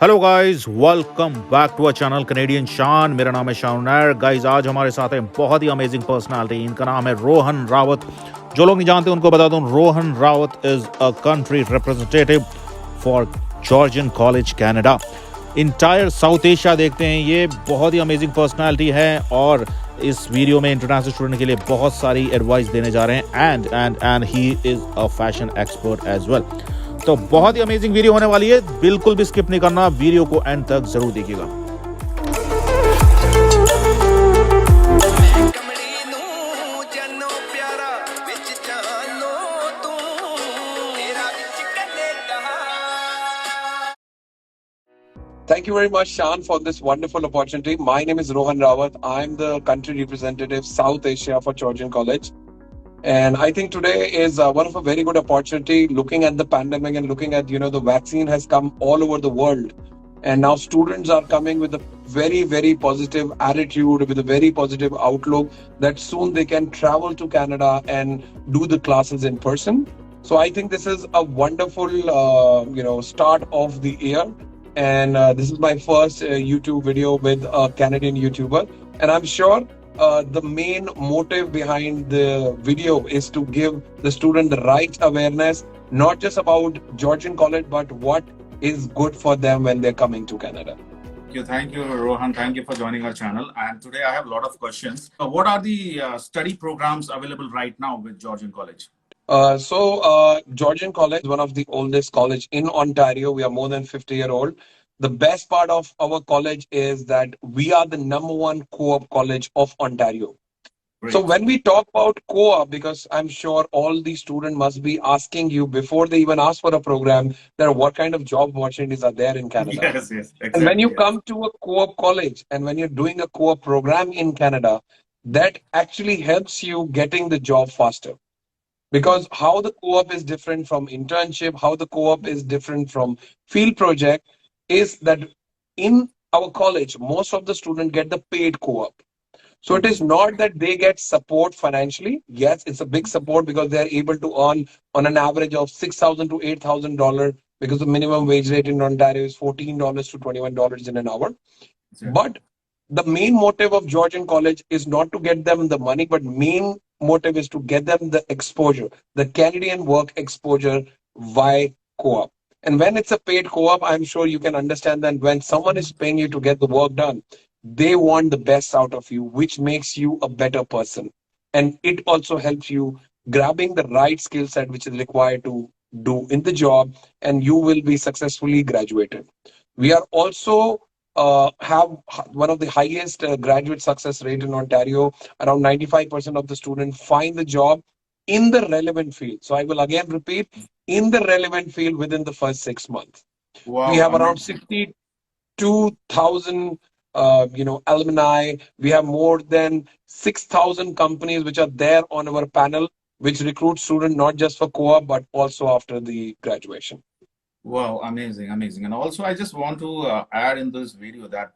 Hello guys, welcome back to a channel Canadian Shaan. मेरा नाम है शान। गाइस, आज हमारे साथ है बहुत ही अमेजिंग पर्सनालिटी। इनका नाम है रोहन रावत। जो लोग नहीं जानते उनको बता दूं, Rohan Rawat is a country representative for Georgian college Canada. Entire south Asia देखते हैं। ये बहुत ही अमेजिंग पर्सनालिटी है और इस वीडियो में इंटरनेशनल स्टूडेंट के लिए बहुत सारी एडवाइस देने जा रहे हैं and he is a fashion expert as well. तो बहुत ही अमेजिंग वीडियो होने वाली है, बिल्कुल भी स्किप नहीं करना, वीडियो को एंड तक जरूर देखिएगा। Thank you very much, Shaan, for this wonderful opportunity. My name is Rohan Rawat. I'm the country representative South Asia for Georgian College. And I think today is one of a very good opportunity looking at the pandemic and looking at, the vaccine has come all over the world. And now students are coming with a very, very positive attitude, with a very positive outlook that soon they can travel to Canada and do the classes in person. So I think this is a wonderful, start of the year. And this is my first YouTube video with a Canadian YouTuber. And I'm sure the main motive behind the video is to give the student the right awareness, not just about Georgian College, but what is good for them when they're coming to Canada. Thank you, Rohan. Thank you for joining our channel. And today I have a lot of questions. What are the study programs available right now with Georgian College? Georgian College is one of the oldest college in Ontario. We are more than 50-year old. The best part of our college is that we are the #1 co-op college of Ontario. Great. So when we talk about co-op, because I'm sure all the students must be asking you before they even ask for a program, what kind of job opportunities are there in Canada? Yes, exactly. And when you come to a co-op college and when you're doing a co-op program in Canada, that actually helps you getting the job faster. Because how the co-op is different from internship, how the co-op is different from field project is that in our college, most of the students get the paid co-op. So it is not that they get support financially. Yes, it's a big support because they're able to earn on an average of $6,000 to $8,000 because the minimum wage rate in Ontario is $14 to $21 in an hour. Sure. But the main motive of Georgian College is not to get them the money, but main motive is to get them the exposure, the Canadian work exposure via co-op. And when it's a paid co-op, I'm sure you can understand that when someone is paying you to get the work done, they want the best out of you, which makes you a better person. And it also helps you grabbing the right skill set which is required to do in the job, and you will be successfully graduated. We are also have one of the highest graduate success rate in Ontario. Around 95% of the students find the job in the relevant field. So I will again repeat, in the relevant field within the first 6 months. Wow, We have around amazing. 62,000 alumni. We have more than 6,000 companies which are there on our panel, which recruit students not just for co-op but also after the graduation. Wow, amazing, amazing. And also, I just want to add in this video that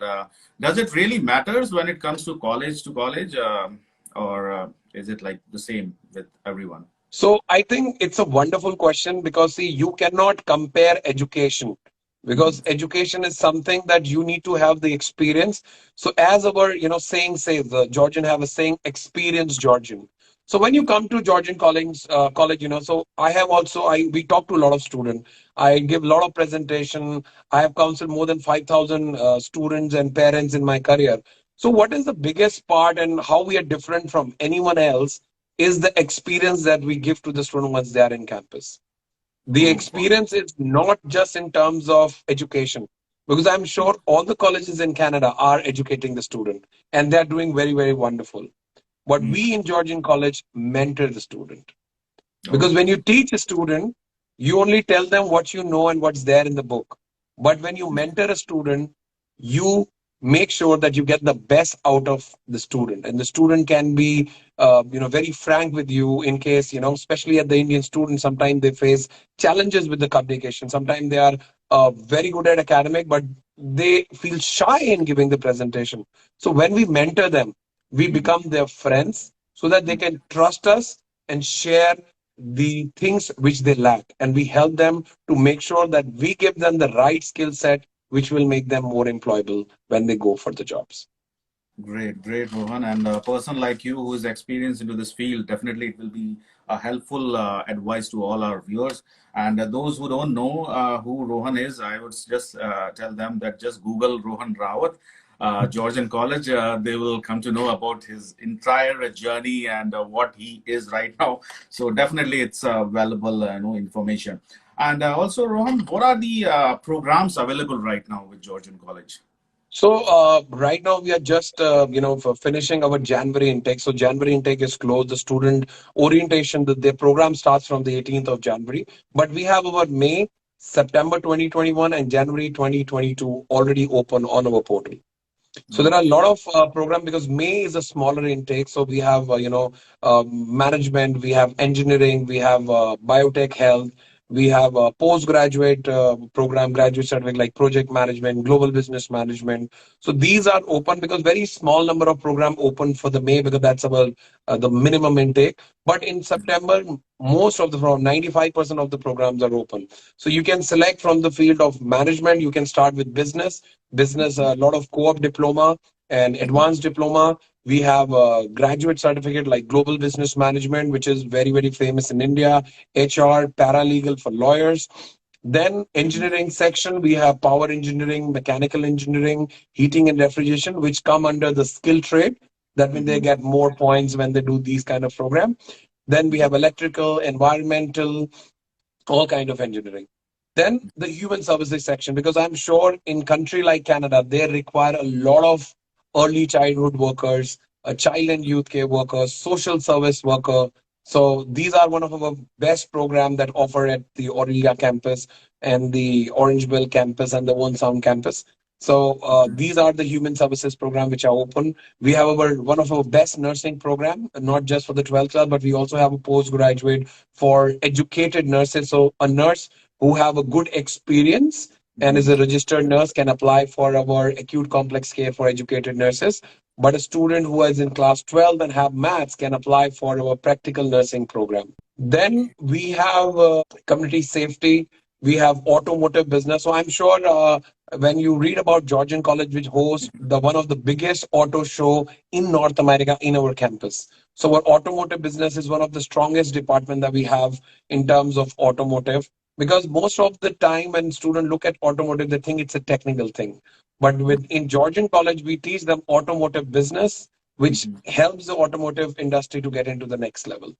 does it really matters when it comes to college, or is it like the same with everyone? So I think it's a wonderful question because see, you cannot compare education because education is something that you need to have the experience. So as our saying says, the Georgian have a saying, experience Georgian. So when you come to Georgian college, so I have also we talk to a lot of students. I give a lot of presentation. I have counseled more than 5,000 students and parents in my career. So what is the biggest part and how we are different from anyone else is the experience that we give to the student once they are in campus. The experience is not just in terms of education, because I'm sure all the colleges in Canada are educating the student and they're doing very, very wonderful. But we in Georgian College mentor the student. Because when you teach a student, you only tell them what you know and what's there in the book. But when you mentor a student, you make sure that you get the best out of the student, and the student can be very frank with you in case especially at the Indian students, sometimes they face challenges with the communication. Sometimes they are very good at academic but they feel shy in giving the presentation. So when we mentor them, we become their friends so that they can trust us and share the things which they lack, and we help them to make sure that we give them the right skill set which will make them more employable when they go for the jobs. Great, great, Rohan. And a person like you who is experienced into this field, definitely it will be a helpful advice to all our viewers. And those who don't know who Rohan is, I would just tell them that just Google Rohan Rawat, Georgian College. They will come to know about his entire journey and what he is right now. So definitely it's valuable information. And also, Rohan, what are the programs available right now with Georgian College? So right now we are just for finishing our January intake. So January intake is closed. The student orientation, their program starts from the 18th of January. But we have our May, September 2021, and January 2022 already open on our portal. So there are a lot of programs because May is a smaller intake. So we have management, we have engineering, we have biotech health, we have a postgraduate program, graduate certificate like project management, global business management. So these are open because very small number of program open for the May because that's our the minimum intake. But in September, most of the 95% of the programs are open. So you can select from the field of management. You can start with business, a lot of co-op diploma and advanced diploma. We have a graduate certificate like global business management, which is very, very famous in India, HR, paralegal for lawyers. Then engineering section, we have power engineering, mechanical engineering, heating and refrigeration, which come under the skill trade. That means they get more points when they do these kind of program. Then we have electrical, environmental, all kind of engineering. Then the human services section, because I'm sure in country like Canada, they require a lot of early childhood workers, child and youth care workers, social service worker. So these are one of our best program that offer at the Aurelia campus and the Orangeville campus and the One Sound campus. So these are the human services program which are open. We have our one of our best nursing program, not just for the 12th class, but we also have a postgraduate for educated nurses. So a nurse who have a good experience and is a registered nurse can apply for our acute complex care for educated nurses. But a student who is in class 12 and have maths can apply for our practical nursing program. Then we have community safety. We have automotive business. So I'm sure when you read about Georgian College, which hosts the one of the biggest auto show in North America in our campus. So our automotive business is one of the strongest department that we have in terms of automotive because most of the time when students look at automotive, they think it's a technical thing. But with in Georgian College, we teach them automotive business, which helps the automotive industry to get into the next level.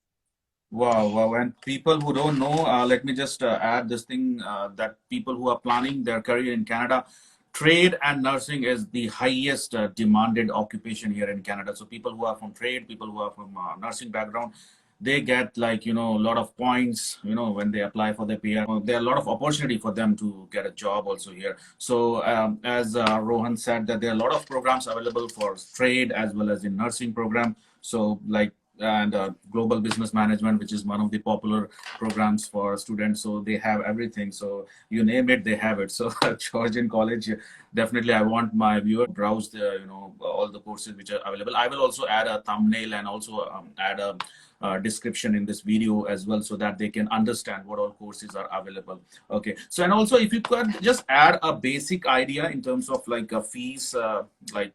Wow, wow. And people who don't know, let me just add this thing that people who are planning their career in Canada, trade and nursing is the highest demanded occupation here in Canada. So people who are from trade, people who are from nursing background, they get like, a lot of points, when they apply for the PR. There are a lot of opportunity for them to get a job also here. So as Rohan said, that there are a lot of programs available for trade as well as in nursing program. So like, and global business management, which is one of the popular programs for students. So they have everything. So you name it, they have it. So Georgian College, definitely I want my viewer to browse the, all the courses which are available. I will also add a thumbnail and also add a description in this video as well, so that they can understand what all courses are available. Okay. So, and also if you could just add a basic idea in terms of like a fees, like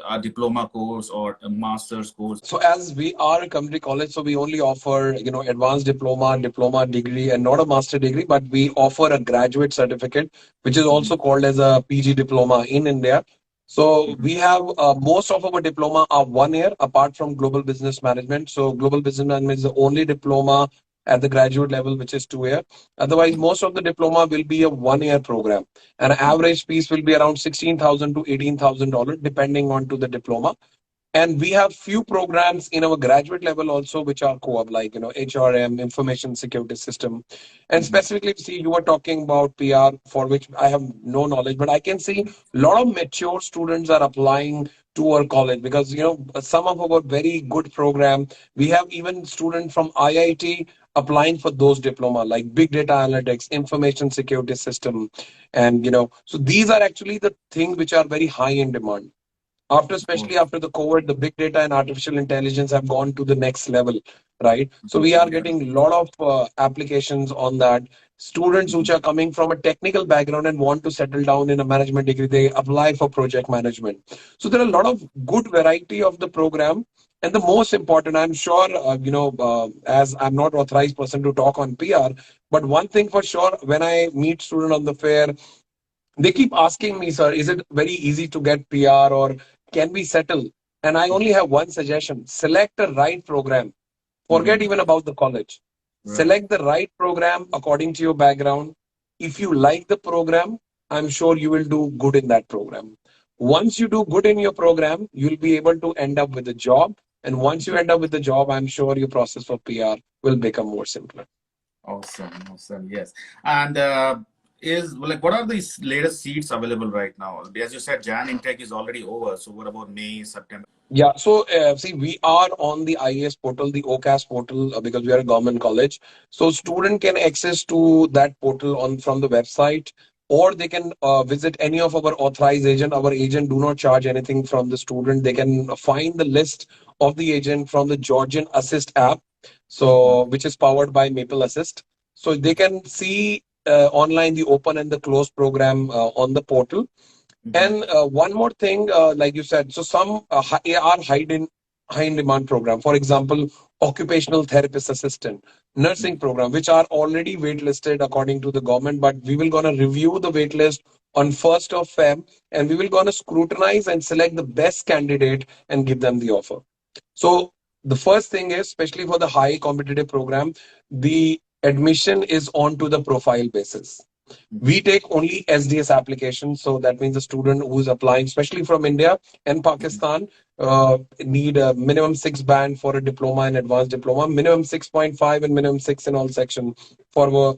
a diploma course or a master's course. So as we are a community college, so we only offer, advanced diploma, diploma degree, and not a master degree, but we offer a graduate certificate, which is also called as a PG diploma in India. So we have most of our diploma are 1 year apart from global business management. So global business management is the only diploma at the graduate level, which is 2 year. Otherwise, most of the diploma will be a 1 year program. And average fees will be around $16,000 to $18,000, depending on to the diploma. And we have few programs in our graduate level also, which are co-op, like, HRM, information security system. And specifically, see, you were talking about PR, for which I have no knowledge, but I can see a lot of mature students are applying to our college because, some of our very good program, we have even students from IIT applying for those diploma, like big data analytics, information security system. And, so these are actually the things which are very high in demand. Especially after the COVID, the big data and artificial intelligence have gone to the next level, right? So we are getting a lot of applications on that. Students which are coming from a technical background and want to settle down in a management degree, they apply for project management. So there are a lot of good variety of the program. And the most important, I'm sure, as I'm not authorized person to talk on PR, but one thing for sure, when I meet student on the fair, they keep asking me, sir, is it very easy to get PR or can we settle? And I only have one suggestion: select the right program. Forget even about the college. Right. Select the right program according to your background. If you like the program, I'm sure you will do good in that program. Once you do good in your program, you'll be able to end up with a job. And once you end up with the job, I'm sure your process for PR will become more simpler. Awesome, awesome. Yes. And is like, what are the latest seats available right now? As you said, Jan intake is already over. So what about May, September? Yeah, so see, we are on the IAS portal, the OCAS portal, because we are a government college. So student can access to that portal on from the website, or they can visit any of our authorized agent. Our agent do not charge anything from the student. They can find the list of the agent from the Georgian Assist app, Mhm. so which is powered by Maple Assist. So they can see online the open and the close program on the portal. Mhm. And one more thing, like you said, so some are high in demand program. For example, occupational therapist assistant, nursing program, which are already waitlisted according to the government. But we will gonna review the waitlist on 1st of Feb, and we will gonna scrutinize and select the best candidate and give them the offer. So the first thing is, especially for the high competitive program, the admission is on to the profile basis. Mhm. We take only SDS applications. So that means the student who is applying, especially from India and Mhm. Pakistan, need a minimum 6 band for a diploma and advanced diploma, minimum 6.5 and minimum 6 in all section for a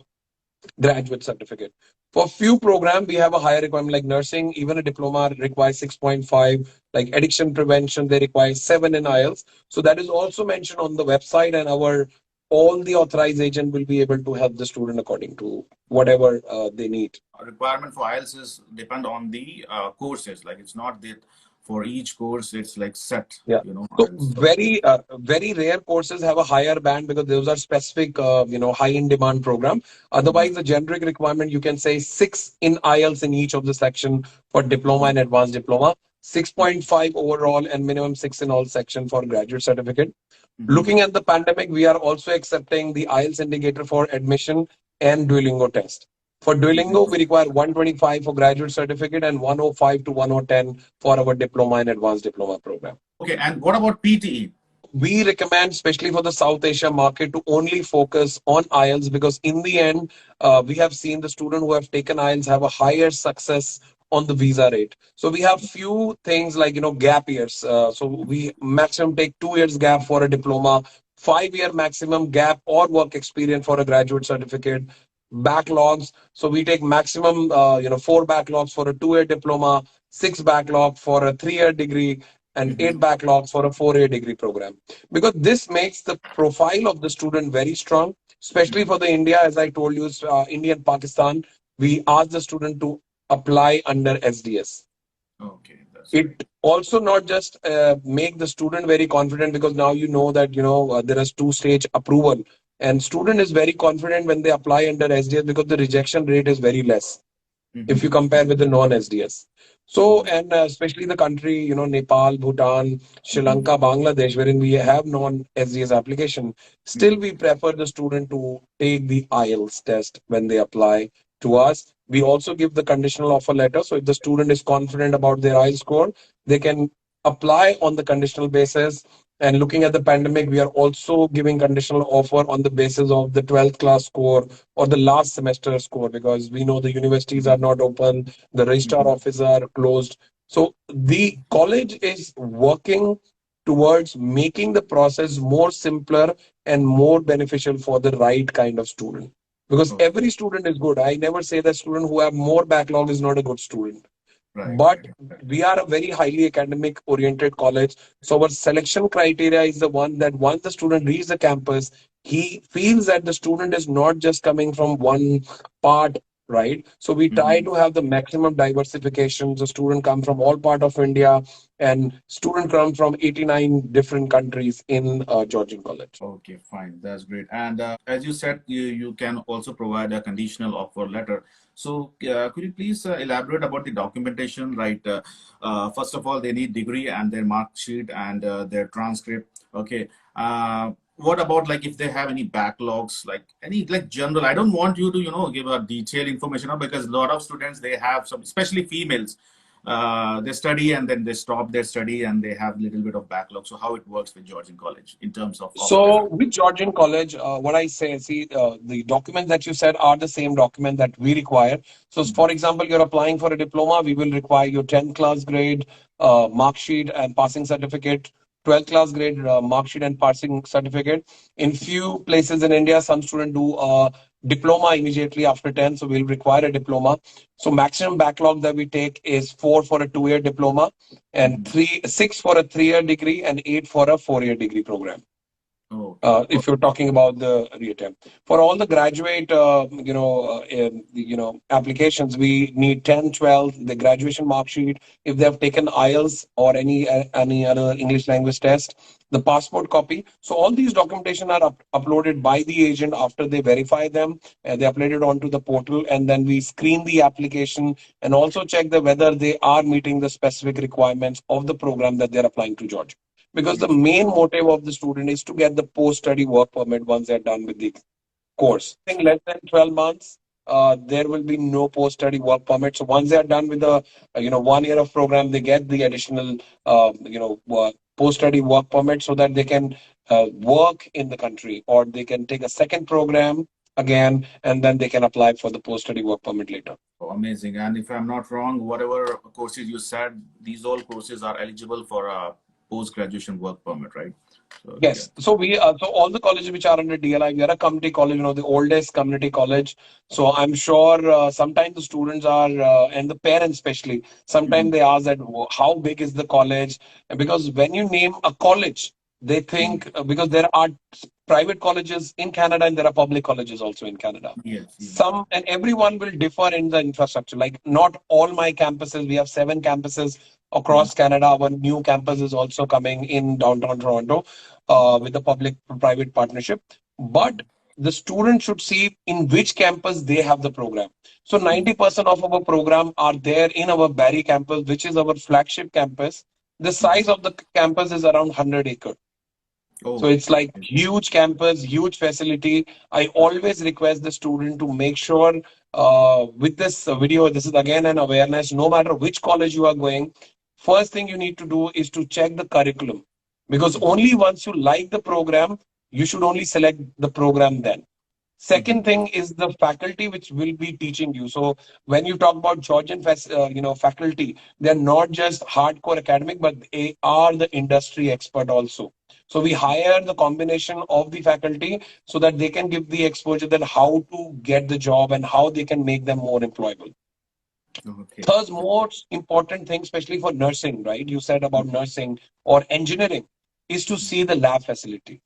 graduate certificate. For few programs, we have a higher requirement like nursing, even a diploma requires 6.5, like addiction prevention, they require 7 in IELTS. So that is also mentioned on the website, and our all the authorized agent will be able to help the student according to whatever they need. Requirement for IELTS is depend on the courses. Like it's not that for each course it's like set, Yeah. So IELTS. very rare courses have a higher band because those are specific, high in demand program. Mhm. Otherwise, the generic requirement you can say 6 in IELTS in each of the section for diploma Mhm. and advanced diploma, 6.5 overall, and minimum 6 in all section for graduate certificate. Mhm. Looking at the pandemic, we are also accepting the IELTS indicator for admission and Duolingo test. For Mhm. Duolingo, we require 125 for graduate certificate and 105 to 110 for our diploma and advanced diploma program. Okay, and what about PTE? We recommend, especially for the South Asia market, to only focus on IELTS because in the end, we have seen the student who have taken IELTS have a higher success on the visa rate. So we have few things like gap years. So we maximum take 2 years gap for a diploma, 5 year maximum gap or work experience for a graduate certificate. Backlogs. So we take maximum 4 backlogs for a 2 year diploma, 6 backlog for a 3 year degree, and Mhm. 8 backlogs for a 4 year degree program, because this makes the profile of the student very strong, especially Mhm. for the India. As I told you, India and Pakistan, we ask the student to apply under SDS. Okay, that's great. It also not just make the student very confident, because now that there is two-stage approval, and student is very confident when they apply under SDS because the rejection rate is very less if you Mhm. compare with the non-SDS. So, Mhm. and especially the country, Nepal, Bhutan, Sri Mhm. Lanka, Bangladesh, wherein we have non-SDS application, still Mhm. we prefer the student to take the IELTS test when they apply to us. We also give the conditional offer letter. So if the student is confident about their IELTS score, they can apply on the conditional basis. And looking at the pandemic, we are also giving conditional offer on the basis of the 12th class score or the last semester score, because we know the universities are Mhm. not open, the registrar Mhm. offices are closed. So the college is working towards making the process more simpler and more beneficial for the right kind of student, because Okay. every student is good. I never say that student who have more backlog is not a good student, Right, but right, right. we are a very highly academic oriented college. So our selection criteria is the one that once the student reaches the campus, he feels that the student is not just coming from one part right? So we try to have the maximum diversification. So student come from all part of India, and student come from 89 different countries in Georgian College. Okay, fine. That's great. And as you said, you can also provide a conditional offer letter. So could you please elaborate about the documentation, right? First of all, they need degree and their mark sheet and their transcript. Okay. What about like if they have any backlogs, like any like general? I don't want you to, give a detailed information because a lot of students, they have some, especially females, they study and then they stop their study and they have a little bit of backlog. So how it works with Georgian College in terms of offer So letter? with Georgian College, what I say, see, the documents that you said are the same document that we require. So, for example, you're applying for a diploma, we will require your 10th class grade, mark sheet and passing certificate, 12th class grade mark sheet and passing certificate. In few places in India, some students do a diploma immediately after 10, so we'll require a diploma. So maximum backlog that we take is 4 for a 2-year diploma, and 6 for a 3-year degree, and 8 for a 4-year degree program. Okay. If you're talking about the reattempt. For all the graduate, applications, we need 10, 12, the graduation mark sheet. If they have taken IELTS or any other English language test, the passport copy. So all these documentation are uploaded by the agent after they verify them, and they upload it onto the portal, and then we screen the application and also check whether they are meeting the specific requirements of the program that they're applying to Georgia, because the main motive of the student is to get the post-study work permit once they're done with the course. I think less than 12 months, there will be no post-study work permit. So once they're done with the 1 year of program, they get the additional post-study work permit so that they can work in the country, or they can take a second program again, and then they can apply for the post-study work permit later. Oh, amazing. And if I'm not wrong, whatever courses you said, these all courses are eligible for a post-graduation work permit, right? So, yeah. Yes. So so all the colleges which are under DLI, we are a community college, the oldest community college. So I'm sure sometimes the students are, and the parents especially, sometimes they ask that how big is the college? And because when you name a college, they think because there are private colleges in Canada and there are public colleges also in Canada. Yes. Some and everyone will differ in the infrastructure. Like not all my campuses, we have 7 campuses across Canada. Our new campus is also coming in downtown Toronto with the public-private partnership. But the student should see in which campus they have the program. So 90% of our program are there in our Barrie campus, which is our flagship campus. The size of the campus is around 100 acres. Oh, So it's like huge campus, huge facility. I always request the student to make sure with this video, this is again an awareness, no matter which college you are going, first thing you need to do is to check the curriculum. Because only once you like the program, you should only select the program then. Second thing is the faculty which will be teaching you. So when you talk about Georgian faculty, they're not just hardcore academic, but they are the industry expert also. So we hire the combination of the faculty so that they can give the exposure that how to get the job and how they can make them more employable. okay. Third most important thing, especially for nursing, right? You said about nursing or engineering, is to see the lab facility.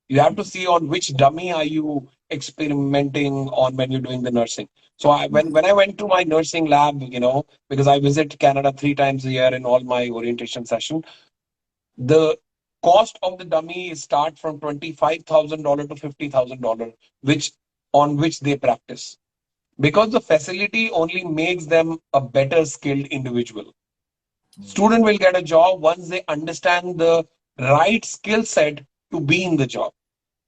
You have to see on which dummy are you experimenting on when you're doing the nursing. So when I went to my nursing lab, because I visit Canada 3 times a year in all my orientation session, the cost of the dummy start from $25,000 to $50,000, which they practice, because the facility only makes them a better skilled individual. Student will get a job once they understand the right skill set to be in the job.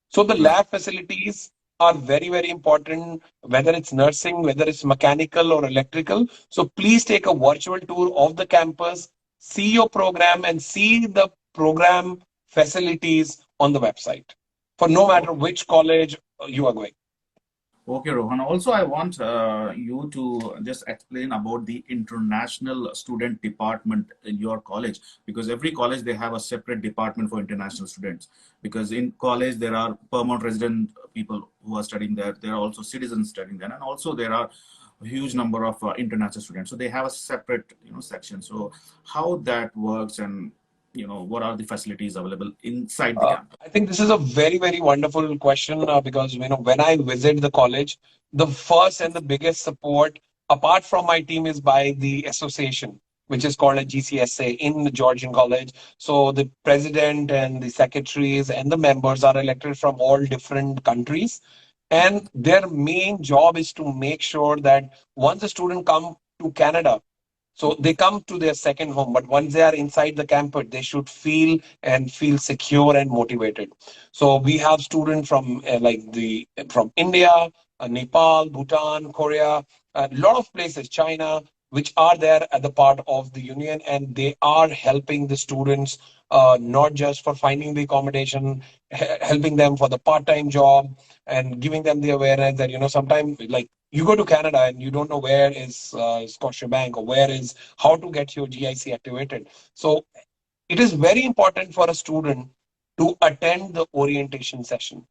So the lab facilities are very, very important, whether it's nursing, whether it's mechanical or electrical. So please take a virtual tour of the campus, see your program and see the program facilities on the website for no matter which college you are going. Okay, Rohan. Also, I want you to just explain about the international student department in your college, because every college, they have a separate department for international students. Because in college, there are permanent resident people who are studying there. There are also citizens studying there. And also there are a huge number of international students. So they have a separate section. So how that works, and what are the facilities available inside the campus? I think this is a very, very wonderful question because when I visit the college, the first and the biggest support, apart from my team, is by the association, which is called a GCSA in the Georgian college. So the president and the secretaries and the members are elected from all different countries, and their main job is to make sure that once a student come to Canada, so they come to their second home, but once they are inside the campus, they should feel secure and motivated. So we have students from from India, Nepal, Bhutan, Korea, a lot of places, China, which are there at the part of the union, and they are helping the students not just for finding the accommodation, helping them for the part-time job, and giving them the awareness that sometimes like you go to Canada and you don't know where is Scotiabank or where is how to get your GIC activated. So it is very important for a student to attend the orientation session.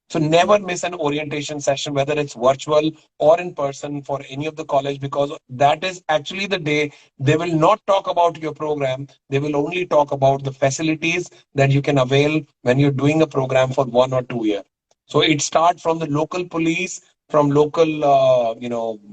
So never miss an orientation session, whether it's virtual or in person for any of the college, because that is actually the day they will not talk about your program. They will only talk about the facilities that you can avail when you're doing a program for 1 or 2 years. So it starts from the local police, from local,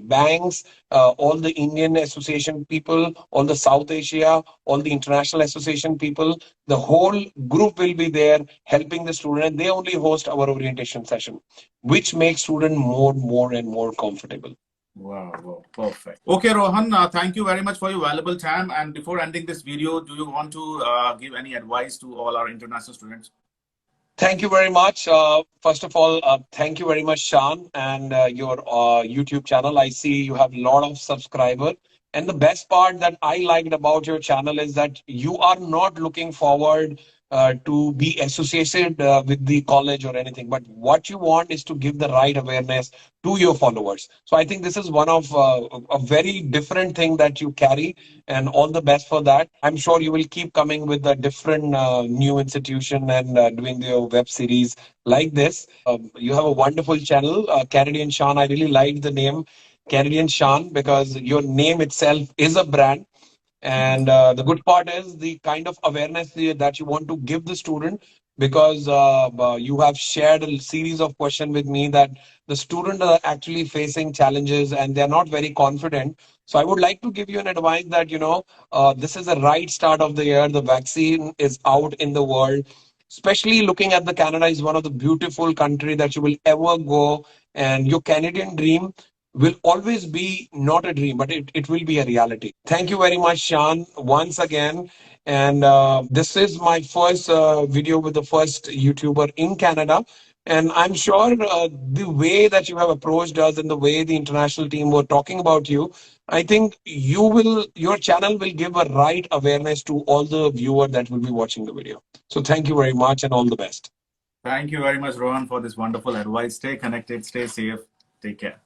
banks, all the Indian Association people, all the South Asia, all the International Association people. The whole group will be there helping the student, and they only host our orientation session, which makes student more and more comfortable. Wow, perfect. Okay, Rohan, thank you very much for your valuable time. And before ending this video, do you want to give any advice to all our international students? Thank you very much. First of all, thank you very much, Shaan, and your YouTube channel. I see you have a lot of subscribers. And the best part that I liked about your channel is that you are not looking forward to be associated with the college or anything, but what you want is to give the right awareness to your followers. So I think this is one of a very different thing that you carry, and all the best for that. I'm sure you will keep coming with a different new institution and doing your web series like this. You have a wonderful channel, Canadian Shaan. I really like the name Canadian Shaan because your name itself is a brand. And the good part is the kind of awareness that you want to give the student, because you have shared a series of questions with me that the student are actually facing challenges and they're not very confident. So I would like to give you an advice that, this is the right start of the year. The vaccine is out in the world. Especially looking at the Canada is one of the beautiful country that you will ever go, and your Canadian dream will always be not a dream, but it will be a reality. Thank you very much, Shaan, once again. And this is my first video with the first YouTuber in Canada. And I'm sure the way that you have approached us and the way the international team were talking about you, I think your channel will give a right awareness to all the viewers that will be watching the video. So thank you very much and all the best. Thank you very much, Rohan, for this wonderful advice. Stay connected, stay safe, take care.